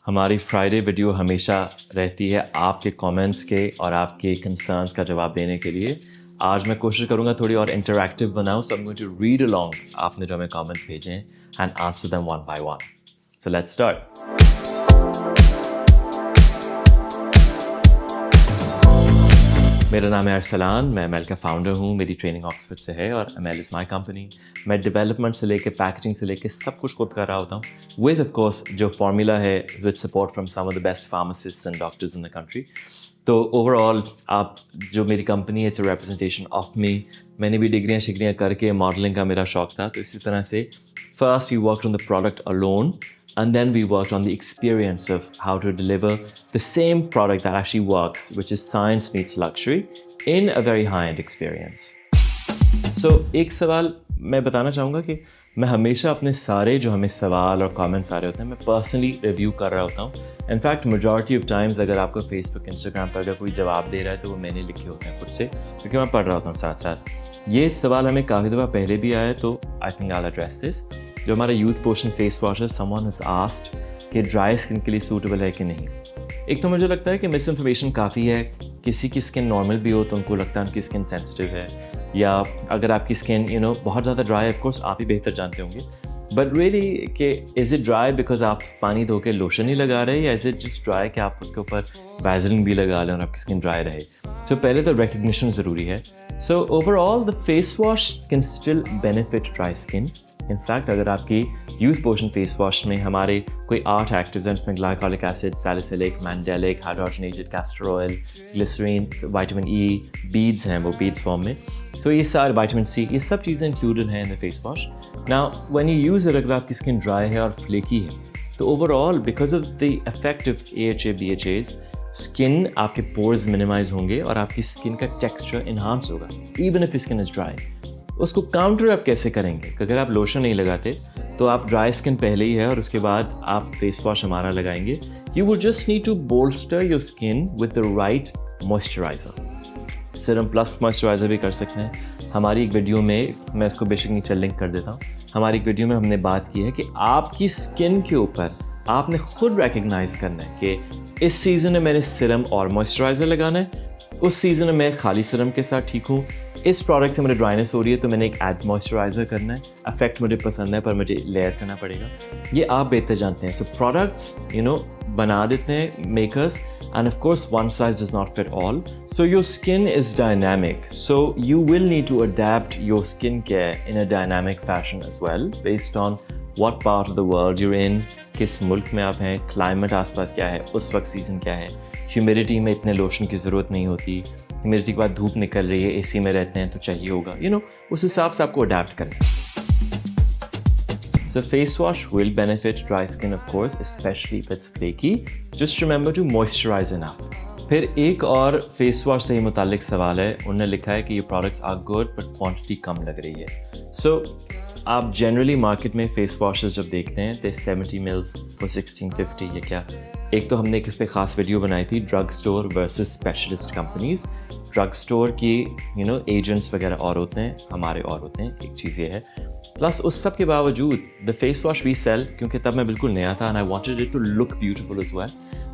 हमारी Friday video हमेशा रहती है आपके कमेंट्स के और आपके कंसर्न्स का जवाब देने के लिए। आज मैं कोशिश करूँगा थोड़ी और इंटरैक्टिव बनाऊँ, so I am going to read along आपने जो हमें कमेंट्स भेजे हैं and answer them one by one. So let's start. मेरा नाम है अरसलान, मैं एमएल का फाउंडर हूँ। मेरी ट्रेनिंग ऑक्सफोर्ड से है और एमएल इज़ माई कंपनी। मैं डेवलपमेंट से लेके पैकेजिंग से लेके सब कुछ खुद कर रहा होता हूँ विद ऑफ कोर्स जो फार्मूला है with support from some of the best pharmacist and doctors in the country. तो ओवरऑल आप जो मेरी कंपनी है it's a representation of me. मैंने भी डिग्रियाँ शिग्रियाँ करके मॉडलिंग का मेरा शौक था, तो इसी तरह से first we worked on the product alone and then we worked on the experience of how to deliver the same product that actually works, which is science meets luxury in a very high-end experience. So एक सवाल मैं बताना चाहूँगा कि मैं हमेशा अपने सारे जो हमें सवाल और कमेंट्स आ रहे होते हैं मैं पर्सनली रिव्यू कर रहा होता हूँ। इनफैक्ट मेजॉरिटी ऑफ टाइम्स अगर आपको फेसबुक इंस्टाग्राम पर अगर कोई जवाब दे रहा है तो वो मैंने लिखे होते हैं खुद से, क्योंकि मैं पढ़ रहा होता हूँ साथ साथ। ये सवाल हमें काफ़ी दफ़ा पहले भी आया, तो I think I will address this. जो हमारा यूथ पोशन फेस वॉश है, समवन हैज आस्क्ड कि ड्राई स्किन के लिए सूटेबल है कि नहीं। एक तो मुझे लगता है कि मिस इन्फॉर्मेशन काफ़ी है। किसी की स्किन नॉर्मल भी हो तो उनको लगता है उनकी स्किन सेंसिटिव है, या अगर आपकी स्किन बहुत ज़्यादा ड्राई है, ऑफकोर्स आप ही बेहतर जानते होंगे। बट रियली कि इज़ इट ड्राई बिकॉज आप पानी धो के लोशन ही लगा रहे हैं, या इज़ इट जस्ट ड्राई कि आप उसके ऊपर वैसलीन भी लगा लें और आपकी स्किन ड्राई रहे। सो पहले तो रिकग्निशन ज़रूरी है। So overall the face wash can still benefit dry skin. In fact अगर आपकी यूथ पोशन फेस वॉश में हमारे कोई 8 एक्टिव्स हैं जिसमें glycolic acid, salicylic, mandelic, hydrogenated castor oil, glycerin, vitamin E, beads हैं वो बीड्स फॉर्म में। सो ये सारे विटामिन सी, ये सब चीज़ें इंक्लूडेड हैं in the face wash. Now when you use it, अगर आपकी स्किन ड्राई है और फ्लेकी है, तो overall because of the effect of AHA BHAs skin आपके पोर्स मिनिमाइज होंगे और आपकी स्किन का टेक्सचर इन्हांस होगा even if skin is dry. उसको काउंटर आप कैसे करेंगे? अगर आप लोशन नहीं लगाते तो आप ड्राई स्किन पहले ही है और उसके बाद आप फेस वॉश हमारा लगाएंगे। You would just need to bolster your skin with the right moisturiser. Serum plus moisturiser भी कर सकते हैं। हमारी एक वीडियो में, मैं इसको बेशक नीचे लिंक कर देता हूँ, हमारी एक वीडियो में हमने बात की है कि आपकी स्किन के ऊपर आपने खुद रिकग्नाइज करना है कि इस सीज़न में मैंने सीरम और मॉइस्चराइजर लगाना है, उस सीज़न में मैं खाली सीरम के साथ ठीक हूँ, इस प्रोडक्ट से मुझे ड्राइनेस हो रही है तो मैंने एक एड मॉइस्चराइजर करना है। इफेक्ट मुझे पसंद है पर मुझे लेयर करना पड़ेगा। ये आप बेहतर जानते हैं। सो प्रोडक्ट्स बना देते हैं makers, and of course one size does not fit all. So your skin is dynamic, so you will need to adapt your skincare in a dynamic fashion as well based on what part of the world you're in, किस मुल्क में आप हैं, climate आसपास क्या है, उस वक्त सीज़न क्या है। ह्यूमिडिटी में इतने लोशन की ज़रूरत नहीं होती, ह्यूमिडिटी के बाद धूप निकल रही है, AC में रहते हैं तो चाहिए होगा, उस हिसाब से आपको अडेप्ट करना है। So face wash will benefit dry skin of course, especially if it's flaky. Just remember to moisturize enough. फिर एक और फेस वॉश से ही मुतालिक सवाल है। उन्होंने लिखा है कि ये products are good but quantity कम लग रही है। सो आप जनरली मार्केट में फेस वॉशेस जब देखते हैं तो 70 ml for 1650 ये क्या। एक तो हमने एक इस पर ख़ास वीडियो बनाई थी, drug store versus specialist companies. Drug store की एजेंट्स वगैरह और होते हैं, हमारे और होते हैं, एक चीज़ ये है। प्लस उस सब के बावजूद the face wash we sell, क्योंकि तब मैं बिल्कुल नया था and I wanted it to look beautiful as well,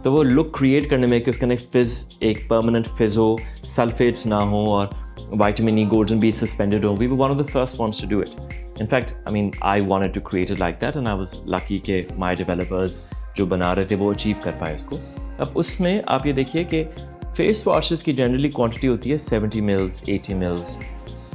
तो वो लुक क्रिएट करने में कि उसका एक परमानेंट फिज हो, सल्फेट्स ना हो और vitamin E golden bead suspended हो, we were one of the first ones to do it. In fact I wanted to create it like that and I was lucky कि माय डेवलपर्स जो बना रहे थे वो अचीव कर पाए उसको। अब उसमें आप ये देखिए कि फेस वॉशेस की जनरली क्वांटिटी होती है 70 ml, 80 ml।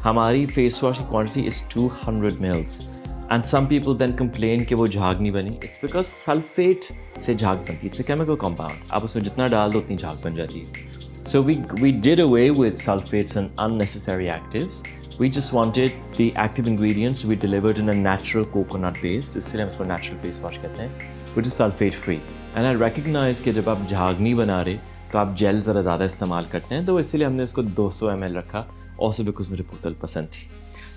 हमारी फेस वॉश की quantity is 200 ml and some people then complain कि वो झाग नहीं बनी। इट्स बिकॉज सल्फेट से झाग बनती है, इट्स अ केमिकल कंपाउंड, आप उसमें जितना डाल दो उतनी झाग बन जाती है। So we did away with sulphates and unnecessary actives. We just wanted the active ingredients to be delivered in a natural coconut based, इसलिए हम उसको नेचुरल फेस वॉश कहते हैं, which is sulphate free. And I recognise कि जब आप झाग नहीं बना रहे तो आप जेल ज़रा ज़्यादा इस्तेमाल करते हैं, तो इसलिए हमने उसको 200 ml रखा। ऑल्सो बिकॉज मुझे बोतल पसंद थी,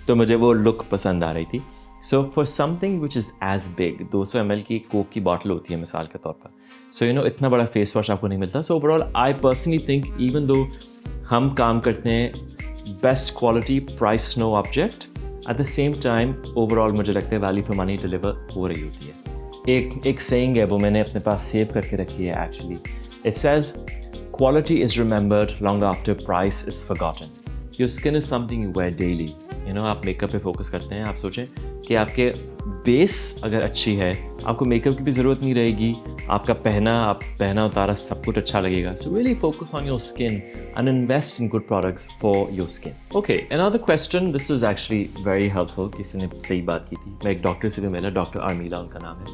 तो मुझे वो लुक पसंद आ रही थी। So for something which is as big, 200 ml की कोक की बॉटल होती है मिसाल के तौर पर, सो इतना बड़ा फेस वॉश आपको नहीं मिलता। So overall I personally think even though हम काम करते हैं best quality price no object, at the same time overall मुझे लगता है वैल्यू फॉर मनी डिलीवर हो रही होती है। एक सेइंग है, वो मैंने अपने पास सेव करके रखी है actually. It says quality is remembered long after price is forgotten. Your skin is something you where daily. आप मेकअप पे फोकस करते हैं. आप सोचें कि आपके बेस अगर अच्छी है, आपको मेकअप की भी ज़रूरत नहीं रहेगी. आपका पहना उतारा सब कुछ अच्छा लगेगा. So really focus on your skin and invest in good products for your skin. Okay, another question, this is actually very helpful. किसी ने सही बात की थी. मैं एक डॉक्टर से भी मिला, डॉक्टर आर्मीला उनका नाम है,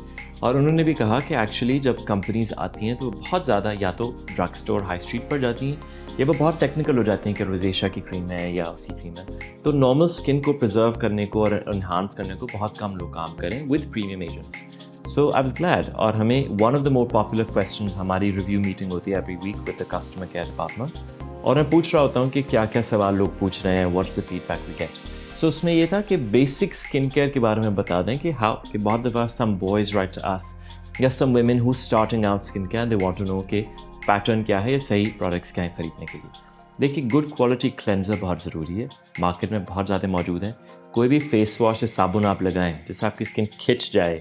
और उन्होंने भी कहा कि एक्चुअली जब कंपनीज आती हैं तो बहुत ज़्यादा या तो ड्रग स्टोर हाई स्ट्रीट पर जाती हैं, या वो बहुत टेक्निकल हो जाती हैं कि रोजेशा की क्रीम है या उसकी क्रीम है. तो नॉर्मल स्किन को प्रिजर्व करने को और इन्हांस करने को बहुत कम लोग काम करें with premium agents. So I was glad. और हमें one of the more popular question, हमारी रिव्यू मीटिंग होती है every week with the customer care department, और मैं पूछ रहा होता हूँ कि क्या क्या सवाल लोग पूछ रहे हैं, what's the feedback we get. So उसमें ये था कि बेसिक स्किन केयर के बारे में बता दें कि हाउ, कि बहुत दफ़ा some boys write to us या some women who starting out skin care, they want to know कि पैटर्न क्या है या सही प्रोडक्ट्स क्या हैं खरीदने के लिए. देखिए, गुड क्वालिटी क्लेंजर बहुत ज़रूरी है. मार्केट में बहुत ज़्यादा मौजूद हैं. कोई भी फेस वॉश या साबुन आप लगाएं जिससे आपकी स्किन खिंच जाए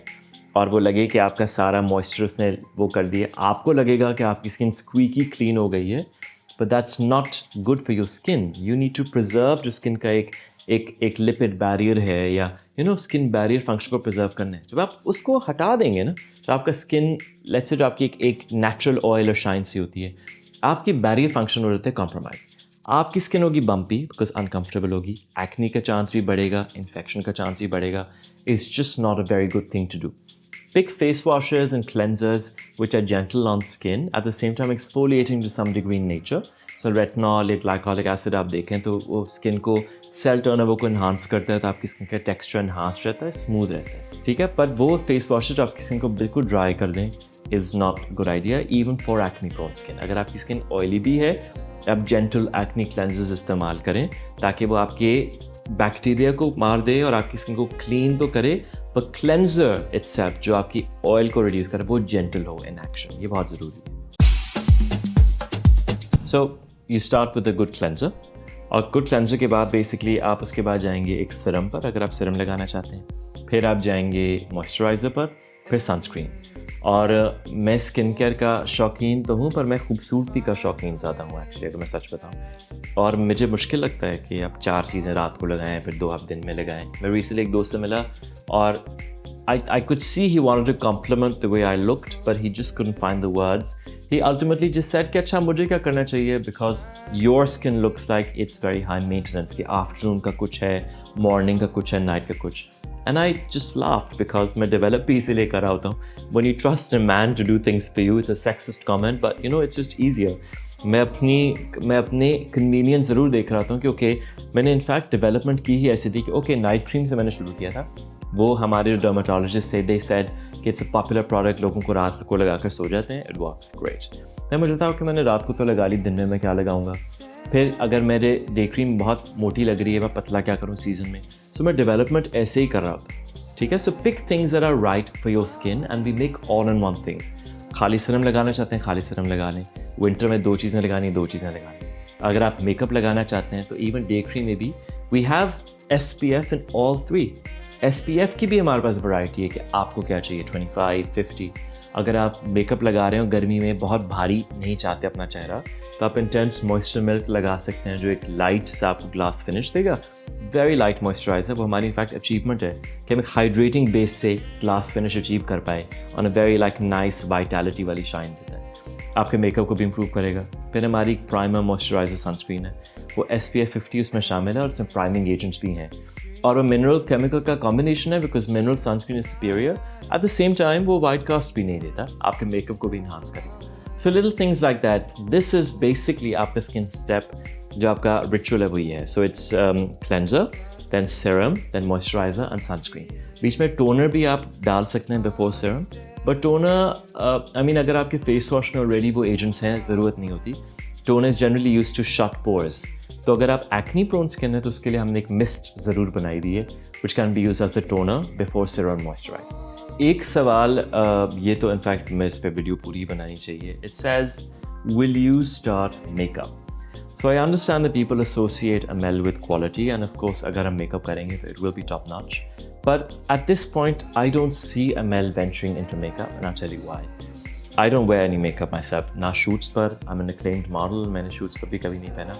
और वो लगे कि आपका सारा मॉइस्चर उसने वो कर दिया, आपको लगेगा कि आपकी स्किन स्क्वीकी क्लीन हो गई है, but that's not good for your skin. You need to preserve जो स्किन का एक लिपिड बैरियर है, या स्किन बैरियर फंक्शन को प्रिजर्व करना है. जब आप उसको हटा देंगे ना, तो आपका स्किन, लेट्स से जो आपकी एक नेचुरल ऑयल और शाइन सी होती है, आपकी बैरियर फंक्शन हो जाते हैं कॉम्प्रोमाइज़. आपकी स्किन होगी बम्पी बिकॉज अनकम्फर्टेबल होगी, एक्ने का चांस भी बढ़ेगा, इन्फेक्शन का चांस भी बढ़ेगा. It's just not a very good thing to do. Pick face washes and cleansers which are gentle on skin, at the same time exfoliating to some degree in nature. So retinol या glycolic acid आप देखें तो वो skin को cell turnover को enhance करता है, तो आपकी स्किन का टेक्सचर इन्हांस रहता है, स्मूथ रहता है. ठीक है, पर वो फेस वॉशेज आपकी स्किन को बिल्कुल ड्राई कर दें is not good idea, even for acne prone skin. अगर आपकी स्किन ऑयली भी है, आप जेंटल एक्ने क्लेंजर्स इस्तेमाल करें ताकि वो आपके बैक्टीरिया को मार दे और आपकी स्किन को क्लीन तो करे, पर क्लेंजर इटसेल्फ जो आपकी ऑयल को रिड्यूस करे वो जेंटल हो इन एक्शन. ये बहुत ज़रूरी है. So you start with a good cleanser, और गुड क्लेंजर के बाद बेसिकली आप उसके बाद जाएंगे एक सीरम पर, अगर आप सीरम लगाना चाहते हैं. फिर आप जाएंगे मॉइस्चराइज़र पर, फिर सनस्क्रीन. और मैं स्किन केयर का शौकीन तो हूँ, पर मैं खूबसूरती का शौकीन ज़्यादा हूँ एक्चुअली, अगर मैं सच बताऊँ. और मुझे मुश्किल लगता है कि आप 4 चीज़ें रात को लगाएं, फिर 2 आप दिन में लगाएं. मैं रिसेंटली एक दोस्त से मिला और I could see he wanted to compliment the way I looked, but he just couldn't find the words. He ultimately just said कि अच्छा मुझे क्या करना चाहिए, because your skin looks like it's very high maintenance, कि afternoon का कुछ है, morning का कुछ है, night का कुछ. And I just laughed because मैं develop भी इसीलिए कर रहा होता हूँ. When you trust a man to do things for you, it's a sexist comment, but it's just easier. मैं अपने कन्वीनियंस ज़रूर देख रहा था कि ओके, मैंने इनफैक्ट डेवलपमेंट की ही ऐसी थी कि ओके, नाइट क्रीम से मैंने शुरू किया था. वो हमारे डर्माटोलॉजिस्ट थे, दे सेड कि इट्स अ पॉपुलर प्रोडक्ट, लोगों को रात को लगाकर सो जाते हैं, इट वर्क्स ग्रेट. मैं मुझे था कि मैंने रात को तो लगा ली, दिन में मैं क्या लगाऊंगा. फिर अगर मेरे डे क्रीम बहुत मोटी लग रही है, मैं पतला क्या करूँ सीजन में. सो मैं डेवलपमेंट ऐसे ही कर रहा था. ठीक है, so pick things that are right for your skin and we make all in one things. खाली सीरम लगाना चाहते हैं, खाली सीरम लगा लें. विंटर में 2 चीज़ें लगानी, 2 चीज़ें लगा लें. अगर आप मेकअप लगाना चाहते हैं तो इवन डे क्रीम में भी we have SPF in all 3. SPF की भी हमारे पास वैरायटी है कि आपको क्या चाहिए, 25, 50. अगर आप मेकअप लगा रहे हो गर्मी में, बहुत भारी नहीं चाहते अपना चेहरा, तो आप इंटेंस मॉइस्चर मिल्क लगा सकते हैं जो एक लाइट सा आपको ग्लास फिनिश देगा. Very light moisturiser. वो हमारी इनफैक्ट अचीवमेंट है कि हम एक हाइड्रेटिंग बेस से ग्लास फिनिश अचीव कर पाए on a very like nice vitality वाली शाइन देता है. आपके मेकअप को भी इम्प्रूव करेगा. फिर हमारी प्राइमर मॉइस्चराइजर सनस्क्रीन है, वो SPF 50 उसमें शामिल है और उसमें प्राइमिंग एजेंट्स भी हैं. और वो मिनरल केमिकल का कॉम्बिनेशन है, because mineral sunscreen is superior. At the same time वो वाइट कास्ट भी नहीं देता, आपके मेकअप को भी इन्हांस करेगा. So little things like that. This is basically आपका स्किन स्टेप जो आपका रिचुअल है वही है. So it's cleanser, then serum, then moisturiser and sunscreen. बीच में टोनर भी आप डाल सकते हैं before serum, but toner I mean अगर आपके फेस वॉश में ऑलरेडी वो एजेंट्स हैं, ज़रूरत नहीं होती. Toner is generally use to shut pores. तो अगर आप एक्नी प्रोन स्किन है तो उसके लिए हमने एक मिस्ट ज़रूर बनाई दी है which can be use as a toner before serum moisturiser. एक सवाल ये तो इनफैक्ट मैं इस पर वीडियो पूरी बनानी चाहिए. It says will you start makeup. So I understand that people associate Amel with quality, and of course अगर हम मेकअप करेंगे तो it will be top notch. But at this point, I don't see Amel venturing into makeup, and I'll tell you why. I don't wear any makeup myself. Na shoots par, I'm an acclaimed model. मैंने shoots पर भी कभी नहीं पहना.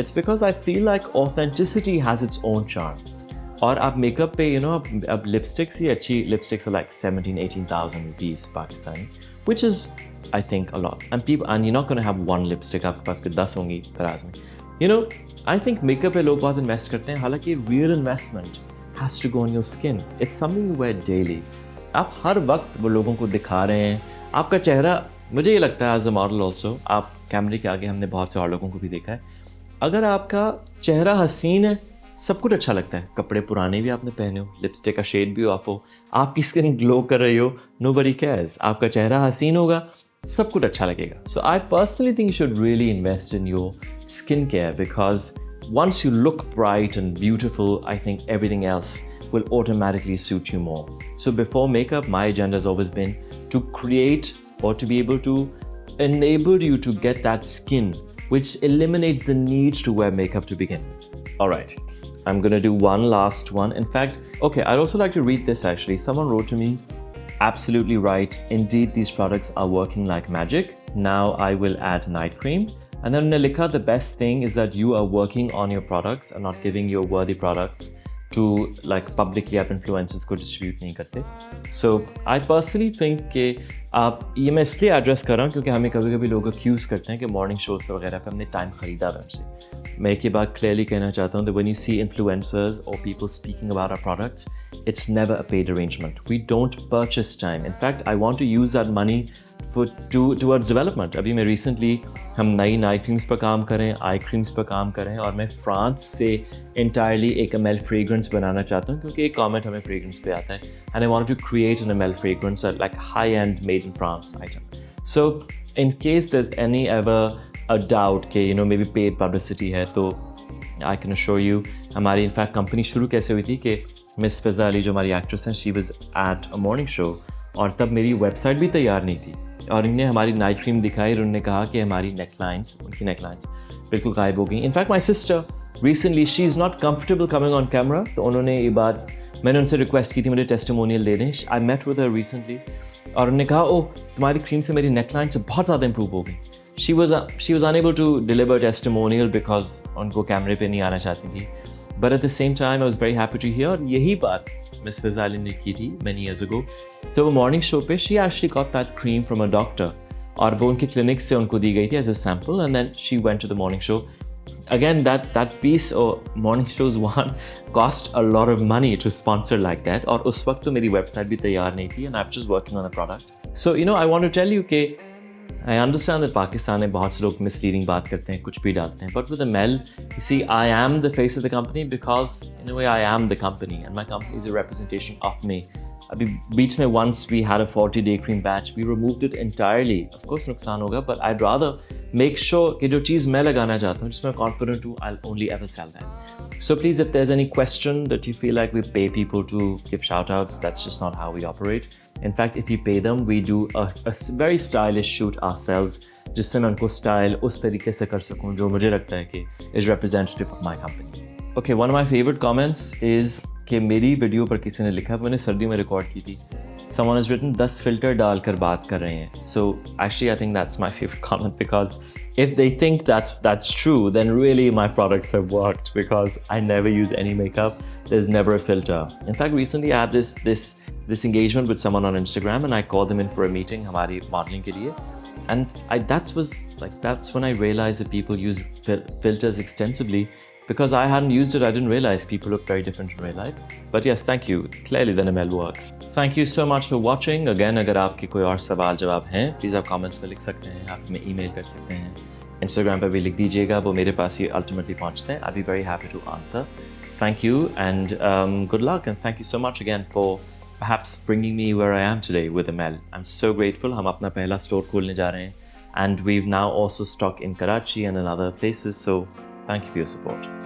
It's because I feel like authenticity has its own charm. और आप makeup पे अब लिपस्टिक्स ही अच्छी lipsticks are like 17,000-18,000 rupees Pakistani, which is I think a lot. And you're not going to have one lipstick. आपके पास कोई 10 होंगी तराज में. I think makeup पे लोग बहुत invest करते हैं. हालांकि real investment has to go on your skin. It's something you wear daily. आप हर वक्त वो लोगों को दिखा रहे हैं. आपका चेहरा, मुझे ये लगता है एज अ मॉडल ऑल्सो, आप कैमरे के आगे, हमने बहुत से और लोगों को भी देखा है, अगर आपका चेहरा हसीन है, सब कुछ अच्छा लगता है. कपड़े पुराने भी आपने पहने हो, लिपस्टिक का शेड भी ऑफ हो, आपकी स्किन ग्लो कर रही हो, nobody cares. आपका चेहरा हसीन होगा, सब कुछ अच्छा लगेगा. So I personally think you should really invest in your skincare because once you look bright and beautiful, I think everything else will automatically suit you more. So before makeup, my agenda has always been to create or to be able to enable you to get that skin which eliminates the need to wear makeup to begin with. All right, I'm gonna do one last one. In fact, okay, I'd also like to read this actually. Someone wrote to me, absolutely right. Indeed, these products are working like magic. Now I will add night cream. And then Nilika, the best thing is that you are working on your products and not giving your worthy products to like publicly आप influencers को distribute नहीं करते. So I personally think कि आप ये मैं इसलिए address कर रहा हूँ क्योंकि हमें कभी कभी लोग accuse करते हैं कि morning shows वगैरह पे हमने time खरीदा है उनसे. मैं एक ही बात clearly कहना चाहता हूँ that when you see influencers or people speaking about our products, it's never a paid arrangement. We don't purchase time. In fact, I want to use that money towards development. अभी मैं recently हम नई night creams पर काम करें, आई creams पर काम करें, और मैं फ्रांस से entirely एक ML fragrance बनाना चाहता हूँ क्योंकि एक comment हमें fragrance पे आता है, and I wanted to create an ML fragrance, like high-end made in France item. So in case there's any ever a doubt कि maybe paid publicity है, तो I can assure you हमारी in fact company शुरू कैसे हुई थी कि miss फ़िज़ा अली जो हमारी एक्ट्रेस हैं, she was at a morning show, और तब मेरी वेबसाइट भी तैयार नहीं थी, और इन्हें हमारी नाइट क्रीम दिखाई और उन्होंने कहा कि हमारी उनकी नेकलाइंस बिल्कुल गायब हो गई. In fact my sister recently, she is not comfortable coming on camera, तो उन्होंने ये बात, मैंने उनसे रिक्वेस्ट की थी मुझे टेस्टिमोनियल दे दें. I met with her recently, और उन्होंने कहा ओह तुम्हारी क्रीम से मेरी नेकलाइन से बहुत ज़्यादा इंप्रूव हो गई. She was unable to deliver testimonial because उनको कैमरे पे नहीं आना चाहती थी. But at the same time, I was very happy to hear यही बात मिस फ़िज़ा अली ने की थी many years ago. तो वो मॉर्निंग शो पे she actually got that cream from a doctor, और वो उनके क्लिनिक से उनको दी गई थी as a sample, and then she went to the morning show. Again, that piece or morning shows one cost a lot of money to sponsor like that, और उस वक्त तो मेरी वेबसाइट भी तैयार नहीं थी, and I was just working on a product. So I want to tell you कि I understand that पाकिस्तान में बहुत से लोग misleading बात करते हैं, कुछ भी डालते हैं, but with Amel, you see, I am the face of the company because in a way I am the company, and my company is a representation of me. अभी बीच में once we had a 40-day cream batch, we removed it entirely. Of course नुकसान होगा, but I'd rather make sure कि जो चीज़ मैं लगाना चाहता हूँ, जिसमें confident हूँ, I'll only ever sell that. So please, if there's any question that you feel like we pay people to give shout-outs, that's just not how we operate. In fact, if you pay them, we do a very stylish shoot ourselves, जिससे मैं उनको style उस तरीके से कर सकूँ जो मुझे लगता है कि is representative of my company. Okay, one of my favorite comments is कि मेरी वीडियो पर किसी ने लिखा, मैंने सर्दियों में रिकॉर्ड की थी. Someone has written 10 filter डालकर बात कर रहे हैं. So actually, I think that's my favorite comment because if they think that's true, then really my products have worked because I never use any makeup. There's never a filter. In fact, recently I had this engagement with someone on Instagram, and I called them in for a meeting हमारी modeling के लिए, and that's when I realized that people use filters extensively. Because I hadn't used it, I didn't realize people look very different in real life. But yes, thank you. Clearly the Amel works. Thank you so much for watching. Again, अगर आपके कोई और सवाल जवाब हैं, please आप comments में लिख सकते हैं, आप हमें email कर सकते हैं, Instagram पर भी लिख दीजिएगा, वो मेरे पास ही ultimately पहुँचते हैं. I'll be very happy to answer. Thank you and good luck, and thank you so much again for perhaps bringing me where I am today with Amel. I'm so grateful. हम अपना पहला store खोलने जा रहे हैं, and we've now also stock in Karachi and in other places. So thank you for your support.